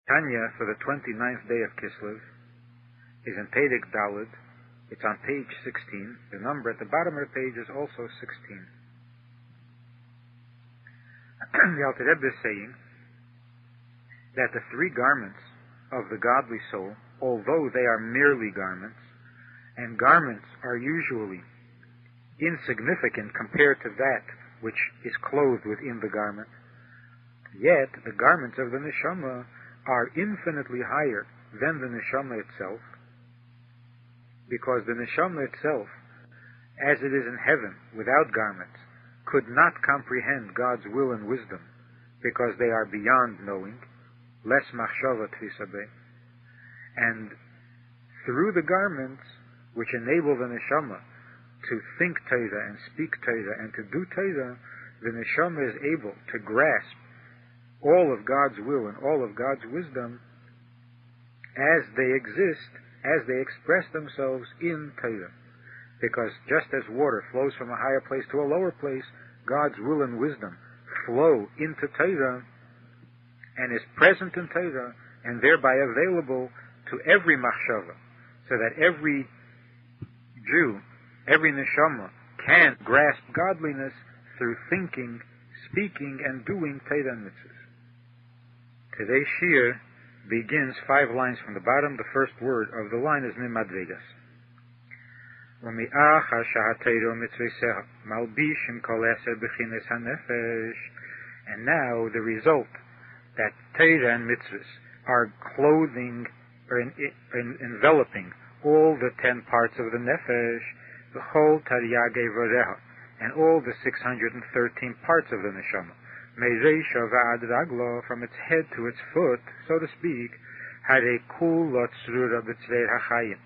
Tanya for the 29th day of Kislev is in Pedic Daled. It's on page 16. The number at the bottom of the page is also 16. The Alter Rebbe is saying that the three garments of the godly soul, although they are merely garments, and garments are usually insignificant compared to that which is clothed within the garment, yet the garments of the neshama are infinitely higher than the neshama itself, because the neshama itself, as it is in heaven without garments, could not comprehend God's will and wisdom, because they are beyond knowing, less machshava tfisabe. And through the garments, which enable the neshama to think Torah and speak Torah and to do Torah, the neshama is able to grasp all of God's will and all of God's wisdom as they exist, as they express themselves in Torah. Because just as water flows from a higher place to a lower place, God's will and wisdom flow into Torah and is present in Torah and thereby available to every machshava, so that every Jew, every neshama, can grasp godliness through thinking, speaking, and doing Torah and mitzvahs. Today's shir begins 5 lines from the bottom. The first word of the line is Nimad Vegas. And now the result that Torah and mitzvahs are clothing or enveloping all the 10 parts of the nefesh, the whole taryage vareha, and all the 613 parts of the neshama, mereisha va'ad raglo, from its head to its foot, so to speak, hare kul lot tzrura b'tzveir hachayim.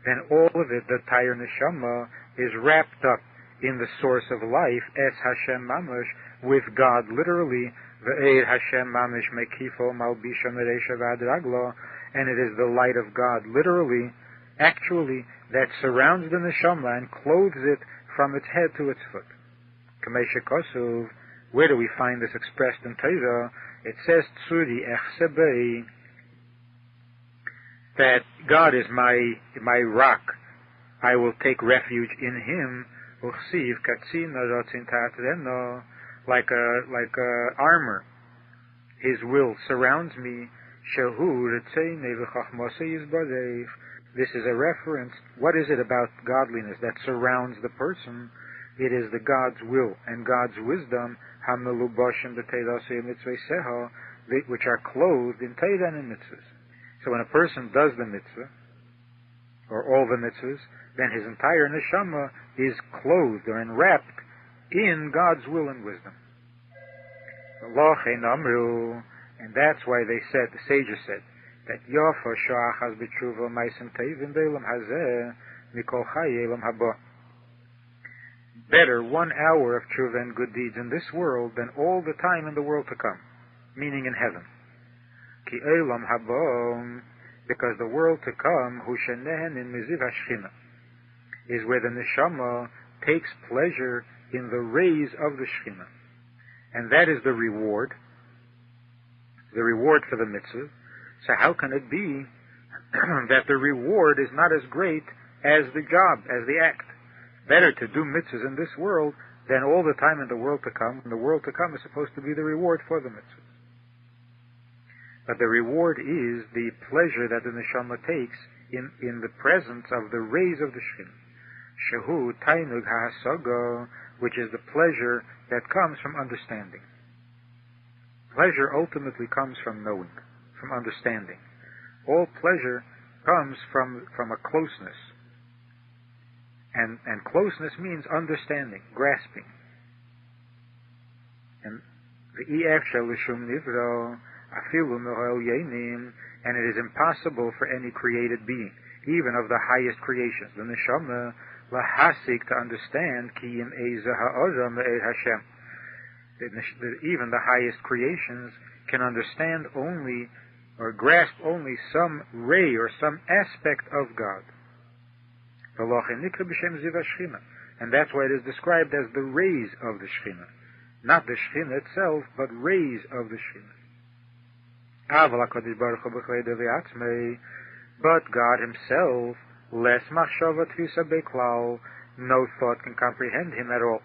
Then all of it, the entire neshama, is wrapped up in the source of life, es Hashem mamash, with God literally, ve'er Hashem mamash mekifo malbisha mereisha va'ad raglo, and it is the light of God literally, actually, that surrounds the neshama and clothes it from its head to its foot. Kamesha Kosuv, where do we find this expressed in Torah? It says, Tsuri echsebei, that God is my rock. I will take refuge in Him. Uchsiv katzina rotzin tatreno, like a armor. His will surrounds me. Shehu retzeinei v'chachmosei yizbarech. This is a reference. What is it about godliness that surrounds the person? It is the God's will and God's wisdom, hamelubashim b'teirasei mitzvah, which are clothed in Torah and in mitzvahs. So when a person does the mitzvah, or all the mitzvahs, then his entire neshama is clothed or enwrapped in God's will and wisdom. And that's why they said, the sages said, that Yofa Sha'achaz B'tshuva Ma'asim Tovim B'Olam Hazeh Mikol Chayei Olam Haba. Better 1 hour of tshuva and good deeds in this world than all the time in the world to come, meaning in heaven. Ki Olam Haba, because the world to come, Hu Shenehen in Miziv HaShchina, is where the neshama takes pleasure in the rays of the Shechina. And that is the reward for the mitzvah. So how can it be that the reward is not as great as the job, as the act? Better to do mitzvahs in this world than all the time in the world to come. And the world to come is supposed to be the reward for the mitzvahs. But the reward is the pleasure that the neshama takes in the presence of the rays of the Shekhinah. Shehu tainug hahasago, which is the pleasure that comes from understanding. Pleasure ultimately comes from knowing, from understanding. All pleasure comes from a closeness. And closeness means understanding, grasping. And the EF shel lishum nivro, afilu nohel yenim, and it is impossible for any created being, even of the highest creations, the neshama, lahasik, to understand, ki yim eza ha'oza me'er Hashem. Even the highest creations can understand only or grasp only some ray or some aspect of God. And that's why it is described as the rays of the Shekhinah. Not the Shekhinah itself, but rays of the Shekhinah. But God himself, less machshava tfisa beklal, no thought can comprehend him at all.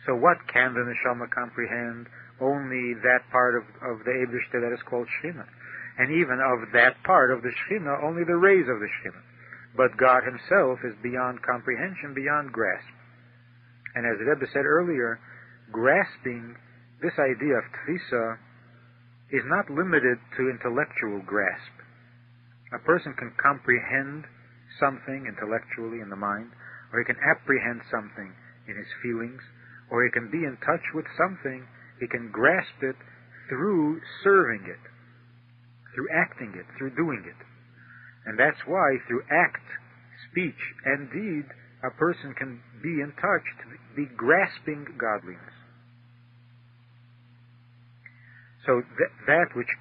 So what can the neshama comprehend? Only that part of the Eibishter that is called Shechina. And even of that part of the Shechina, only the rays of the Shechina. But God himself is beyond comprehension, beyond grasp. And as the Rebbe said earlier, grasping, this idea of tfisa, is not limited to intellectual grasp. A person can comprehend something intellectually in the mind, or he can apprehend something in his feelings, or he can be in touch with something, he can grasp it through serving it, through acting it, through doing it. And that's why through act, speech, and deed, a person can be in touch, to be grasping godliness. So that which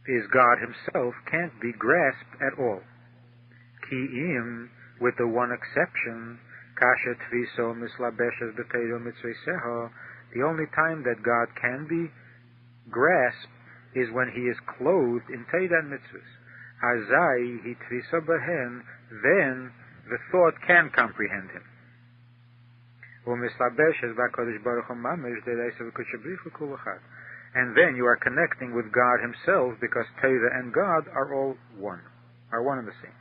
is God himself can't be grasped at all. Ki'im, with the one exception, kasha tviso mislabeshes b'teiro mitzveiseho, the only time that God can be grasped is when he is clothed in Teira and mitzvahs. Hazai hi tviso behen, then the thought can comprehend him. U'mislabeshes b'kodesh baruch hu mamish dereisa v'kutshabrichu kulachad. And then you are connecting with God himself, because Teira and God are all one, are one and the same.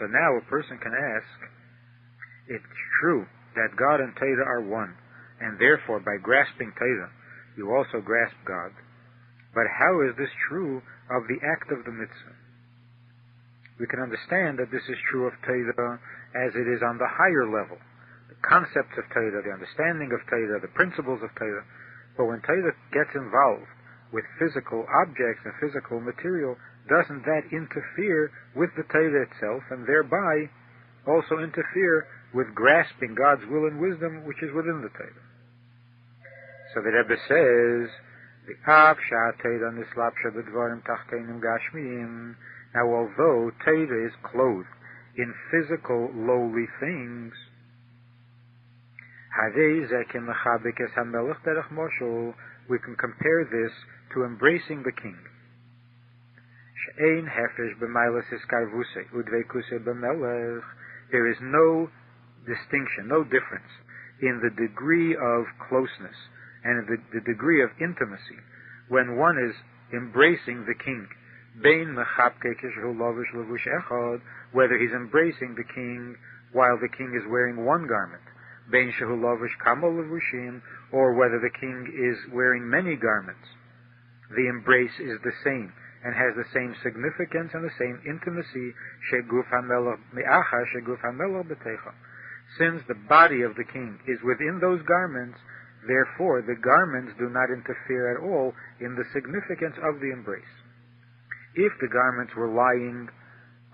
So now a person can ask, it's true that God and Teira are one, and therefore by grasping Teira, you also grasp God. But how is this true of the act of the mitzvah? We can understand that this is true of Teira as it is on the higher level. The concepts of Teira, the understanding of Teira, the principles of Teira. But when Teira gets involved with physical objects and physical material, doesn't that interfere with the Teira itself, and thereby also interfere with grasping God's will and wisdom which is within the Teira? So the Rebbe says, now although Teira is clothed in physical lowly things, we can compare this to embracing the king. There is no distinction, no difference in the degree of closeness and in the degree of intimacy when one is embracing the king. Whether he's embracing the king while the king is wearing one garment, or whether the king is wearing many garments, the embrace is the same and has the same significance and the same intimacy. Since the body of the king is within those garments, therefore the garments do not interfere at all in the significance of the embrace. If the garments were lying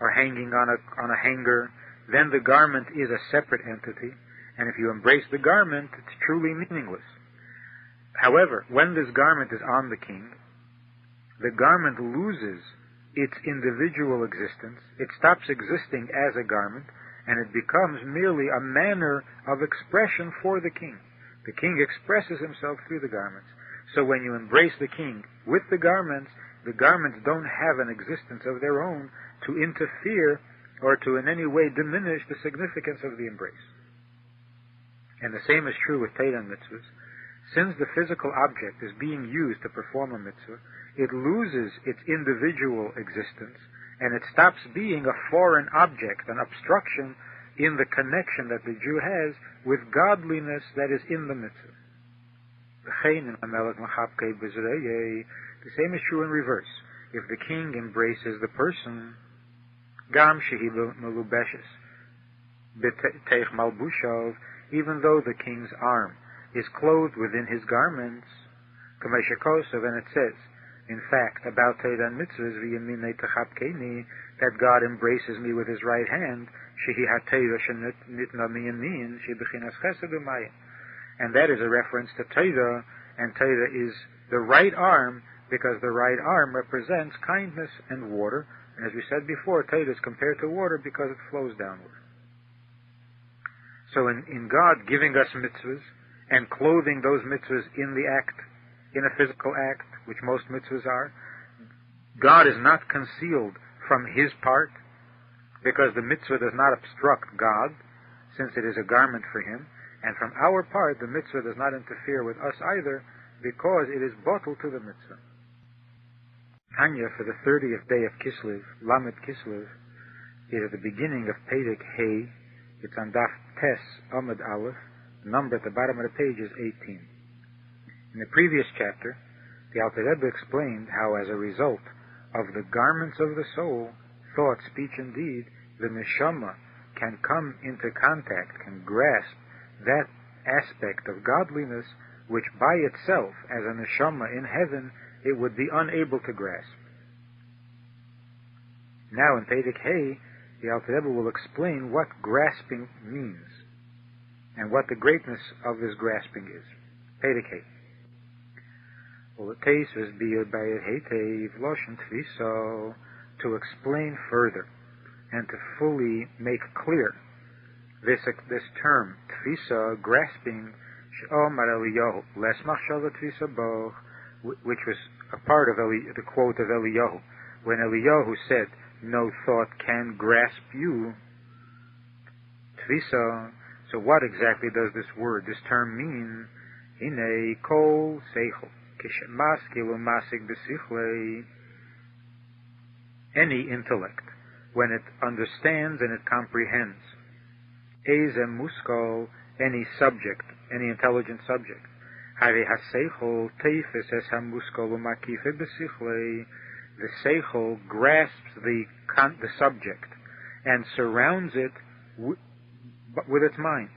or hanging on a hanger, then the garment is a separate entity, and if you embrace the garment, it's truly meaningless. However, when this garment is on the king, the garment loses its individual existence. It stops existing as a garment, and it becomes merely a manner of expression for the king. The king expresses himself through the garments. So when you embrace the king with the garments don't have an existence of their own to interfere or to in any way diminish the significance of the embrace. And the same is true with Teira and mitzvahs. Since the physical object is being used to perform a mitzvah, it loses its individual existence, and it stops being a foreign object, an obstruction in the connection that the Jew has with godliness that is in the mitzvah. The same is true in reverse. If the king embraces the person, gam shehi melubeshes b'teich malbushav, even though the king's arm is clothed within his garments, and it says, in fact, about Teira and mitzvahs, that God embraces me with his right hand, and that is a reference to Teira, and Teira is the right arm, because the right arm represents kindness and water, and as we said before, Teira is compared to water because it flows downward. So in God giving us mitzvahs, and clothing those mitzvahs in the act in a physical act, which most mitzvahs are. God is not concealed from His part, because the mitzvah does not obstruct God, since it is a garment for Him. And from our part, the mitzvah does not interfere with us either, because it is bottled to the mitzvah. Tanya, for the 30th day of Kislev, Lamed Kislev, is at the beginning of Perek Hey. It's on Daf Tes Amud Aleph. The number at the bottom of the page is 18. In the previous chapter, the Alter Rebbe explained how, as a result of the garments of the soul, thought, speech, and deed, the neshama can come into contact, can grasp that aspect of godliness which by itself, as a neshama in heaven, it would be unable to grasp. Now in Perek Hey, the Alter Rebbe will explain what grasping means and what the greatness of this grasping is. Perek Hey. Well, the case is to explain further and to fully make clear this term, tfisa, grasping, which was a part of the quote of Eliyahu. When Eliyahu said, no thought can grasp you, tfisa, so what exactly does this word, this term mean? Hine kol seichel. Any intellect, when it understands and it comprehends, any subject, any intelligent subject, the seichel grasps the subject and surrounds it with its mind.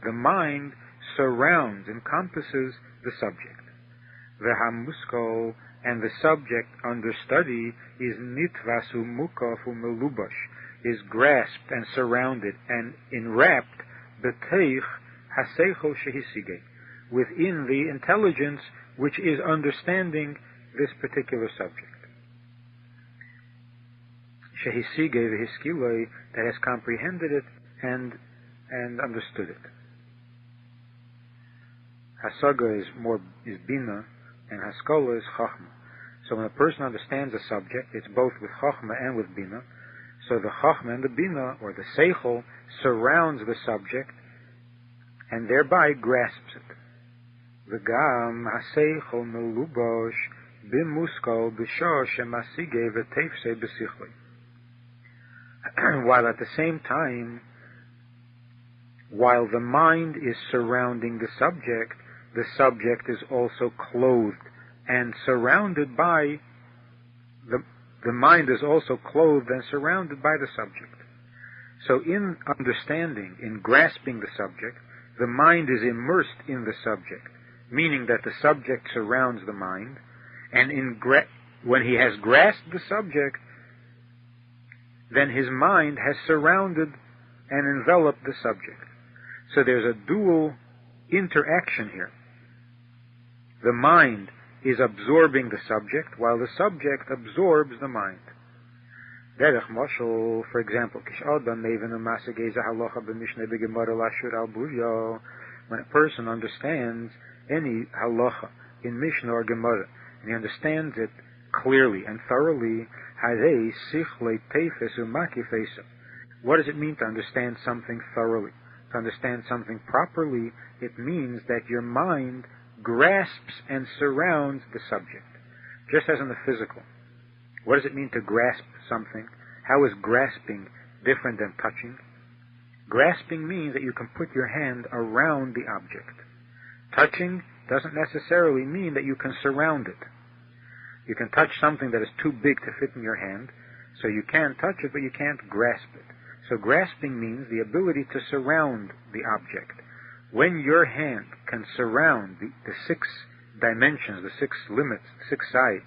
The mind surrounds, encompasses the subject. V'hamuskol, and the subject under study is nitvasu mukaf umelubash, is grasped and surrounded and enwrapped b'teich haseichel shehisigei, within the intelligence which is understanding this particular subject. Shehisigei v'hiskilei, that has comprehended it and understood it. Hasaga is bina, and haskola is chachma. So when a person understands a subject, it's both with chachma and with bina. So the chachma and the bina, or the seichel, surrounds the subject and thereby grasps it. V'gam haseichel melubosh bimuskol b'shor shemasige v'teifse b'sichlei. While at the same time, while the mind is surrounding the subject is also clothed and surrounded by the mind is also clothed and surrounded by the subject. So in understanding, in grasping the subject, the mind is immersed in the subject, meaning that the subject surrounds the mind, and when he has grasped the subject, then his mind has surrounded and enveloped the subject. So there's a dual interaction here. The mind is absorbing the subject, while the subject absorbs the mind. Derech Moshel, for example, when a person understands any halacha in Mishnah or Gemara, and he understands it clearly and thoroughly, what does it mean to understand something thoroughly? To understand something properly, it means that your mind grasps and surrounds the subject, just as in the physical. What does it mean to grasp something? How is grasping different than touching? Grasping means that you can put your hand around the object. Touching doesn't necessarily mean that you can surround it. You can touch something that is too big to fit in your hand, so you can touch it, but you can't grasp it. So grasping means the ability to surround the object. When your hand can surround the 6 dimensions, the 6 limits, the 6 sides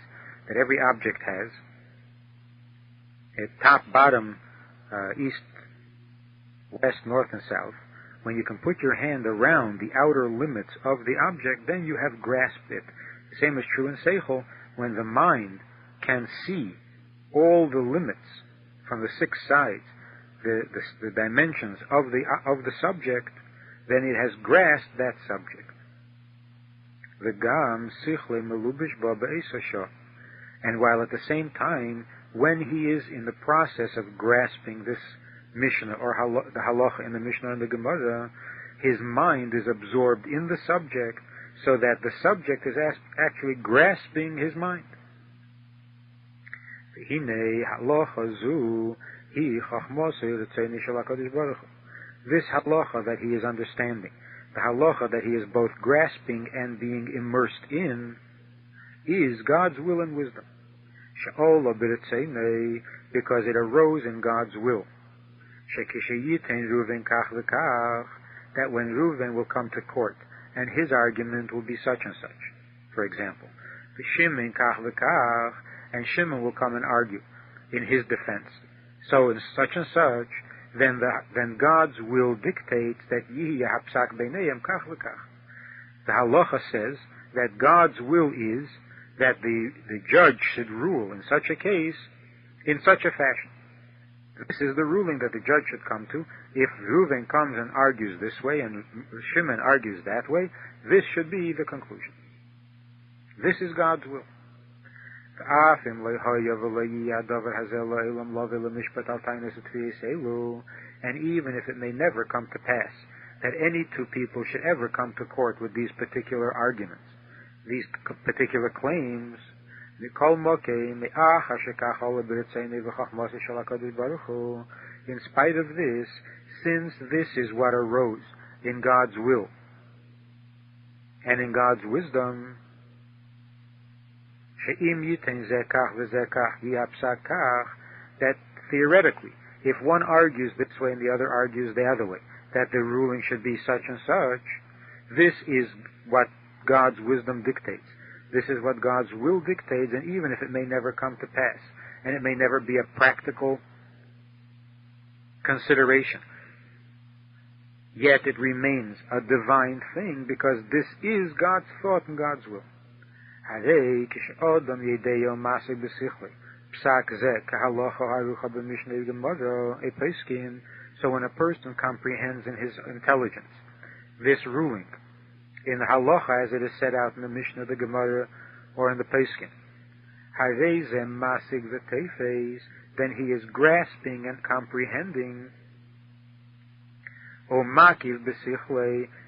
that every object has, top, bottom, east, west, north, and south, when you can put your hand around the outer limits of the object, then you have grasped it. The same is true in Seichel. When the mind can see all the limits from the 6 sides, the dimensions of the subject, then it has grasped that subject. V'gam sichle melubish ba be'esasha. And while at the same time, when he is in the process of grasping this Mishnah, or the halacha in the Mishnah and the Gemara, his mind is absorbed in the subject, so that the subject is actually grasping his mind. This halacha that he is understanding, the halacha that he is both grasping and being immersed in, is God's will and wisdom. Because it arose in God's will. That when Reuven will come to court, and his argument will be such and such. For example, and Shimon will come and argue in his defense. So in such and such, then God's will dictates that the halacha says that God's will is that the judge should rule in such a case in such a fashion. This is the ruling that the judge should come to. If Reuven comes and argues this way and Shimon argues that way, this should be the conclusion. This is God's will. And even if it may never come to pass that any two people should ever come to court with these particular arguments, these particular claims, in spite of this, since this is what arose in God's will and in God's wisdom, that theoretically, if one argues this way and the other argues the other way, that the ruling should be such and such, this is what God's wisdom dictates. This is what God's will dictates, and even if it may never come to pass, and it may never be a practical consideration, yet it remains a divine thing, because this is God's thought and God's will. So when a person comprehends in his intelligence this ruling, in the halacha as it is set out in the Mishnah, the Gemara, or in the Peskin, then he is grasping and comprehending,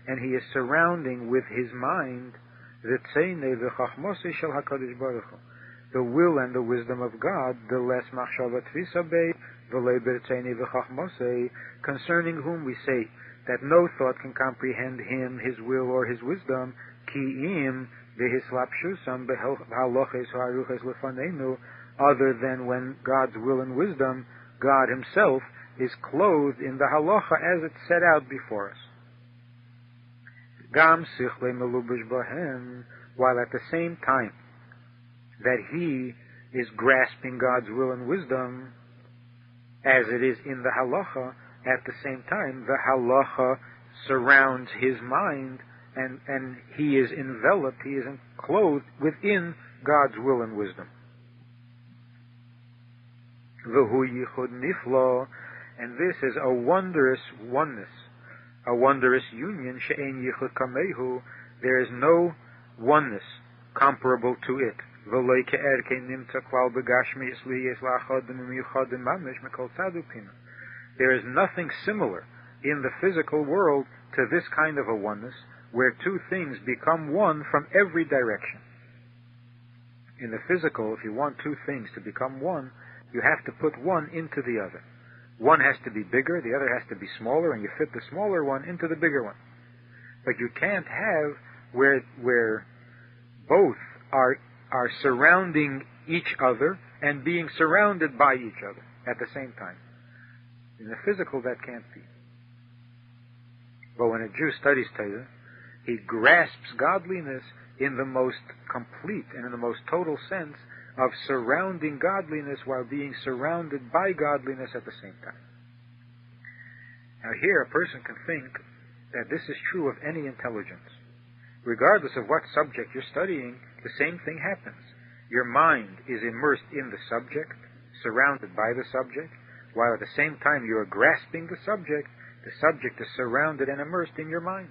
and he is surrounding with his mind the will and the wisdom of God, concerning whom we say that no thought can comprehend him, his will, or his wisdom, other than when God's will and wisdom, God himself, is clothed in the halacha as it's set out before us. While at the same time that he is grasping God's will and wisdom as it is in the halacha, at the same time the halacha surrounds his mind, and he is enveloped, he is clothed within God's will and wisdom. And this is a wondrous oneness, a wondrous union. There is no oneness comparable to it. There is nothing similar in the physical world to this kind of a oneness, where two things become one from every direction. In the physical, if you want two things to become one, you have to put one into the other. One has to be bigger, the other has to be smaller, and you fit the smaller one into the bigger one. But you can't have where both are surrounding each other and being surrounded by each other at the same time. In the physical, that can't be. But when a Jew studies Torah, he grasps godliness in the most complete and in the most total sense of surrounding godliness while being surrounded by godliness at the same time. Now here a person can think that this is true of any intelligence. Regardless of what subject you're studying, the same thing happens. Your mind is immersed in the subject, surrounded by the subject, while at the same time you are grasping the subject is surrounded and immersed in your mind.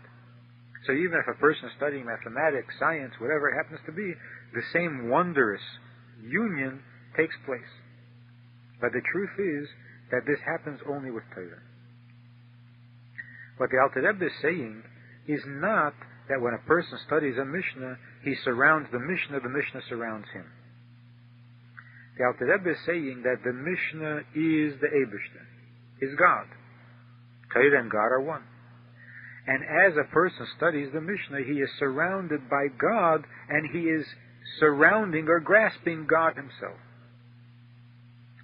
So even if a person is studying mathematics, science, whatever it happens to be, the same wondrous union takes place. But the truth is that this happens only with Torah. What the Alter Rebbe is saying is not that when a person studies a Mishnah, he surrounds the Mishnah surrounds him. The Alter Rebbe is saying that the Mishnah is the Eibishter, is God. Torah and God are one. And as a person studies the Mishnah, he is surrounded by God, and he is surrounding or grasping God himself.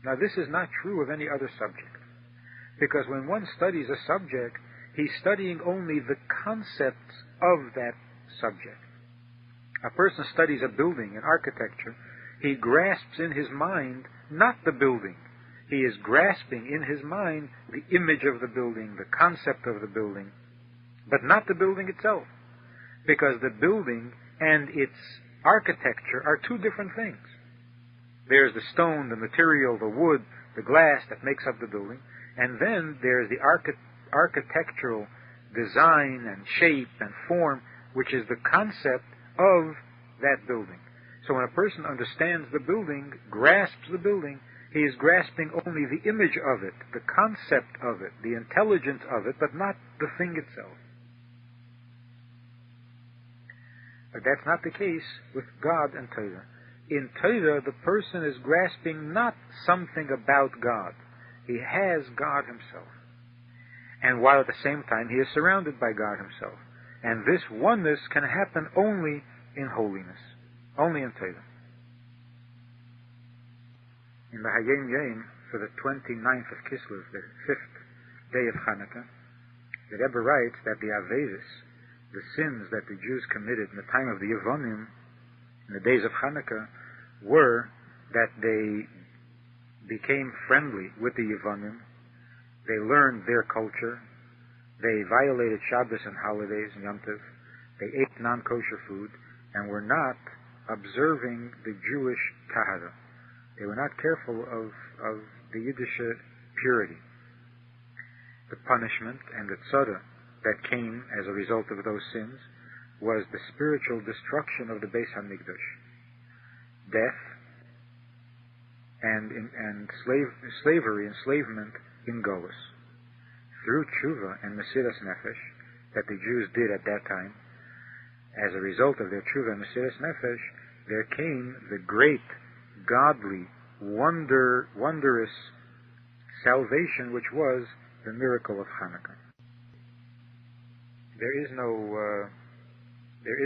Now this is not true of any other subject, because when one studies a subject, he's studying only the concepts of that subject. A person studies a building, an architecture, he grasps in his mind not the building. He is grasping in his mind the image of the building, the concept of the building, but not the building itself, because the building and its architecture are two different things. There's the stone, the material, the wood, the glass that makes up the building, and then there's the architectural design and shape and form, which is the concept of that building. So when a person understands the building, grasps the building, he is grasping only the image of it, the concept of it, the intelligence of it, but not the thing itself. But that's not the case with God and Torah. In Torah, the person is grasping not something about God. He has God himself. And while at the same time he is surrounded by God himself. And this oneness can happen only in holiness, only in Torah. In the Hayom Yom, for the 29th of Kislev, the 5th day of Hanukkah, the Rebbe writes that the Averis, the sins that the Jews committed in the time of the Yevonim, in the days of Hanukkah, were that they became friendly with the Yevonim, they learned their culture, they violated Shabbos and holidays and Yom Tov, they ate non-kosher food, and were not observing the Jewish Tahara. They were not careful of the Yiddish purity. The punishment and the tzara that came as a result of those sins was the spiritual destruction of the Beis HaMikdash, death, and slavery, enslavement in Golus. Through tshuva and mesiras nefesh that the Jews did at that time, as a result of their tshuva and mesiras nefesh, there came the great, godly, wondrous salvation, which was the miracle of Hanukkah. There is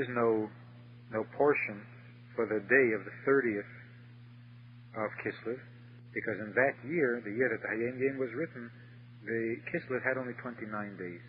no portion for the day of the 30th of Kislev, because in that year, the year that the Hayom Yom was written, the Kislev had only 29 days.